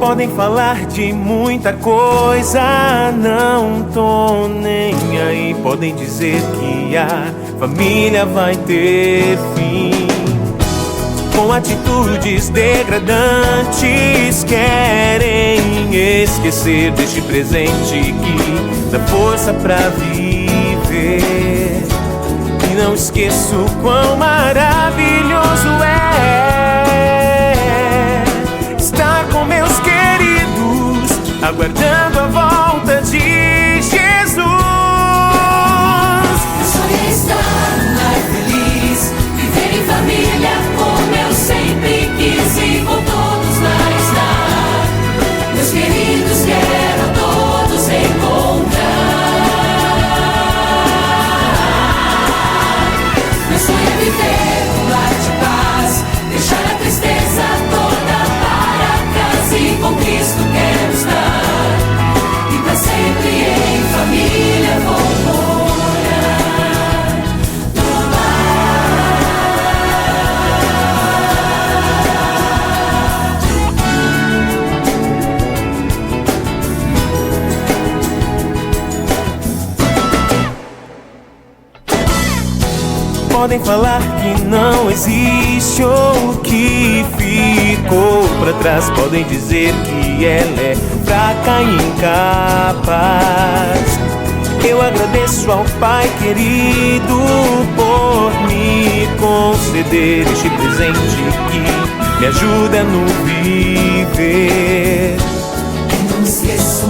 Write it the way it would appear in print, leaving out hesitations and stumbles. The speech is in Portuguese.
Podem falar de muita coisa, não tô nem aí. Podem dizer que a família vai ter fim. Com atitudes degradantes, querem esquecer deste presente que dá força pra viver. E não esqueço quão maravilhoso é estar com meus queridos, aguardando a volta de Jesus. Meu sonho é estar num lar feliz, viver em família como eu sempre quis e com todos lá estar. Meus queridos quero todos encontrar. Meu sonho é viver um lar de paz, deixar a tristeza toda para trás e com Cristo quero estar. E pra sempre em família vou morar no Podem falar que não existe ou que ficou pra trás. Podem dizer que ela é fraca e incapaz. Eu agradeço ao Pai querido por me conceder este presente que me ajuda no viver. não esqueço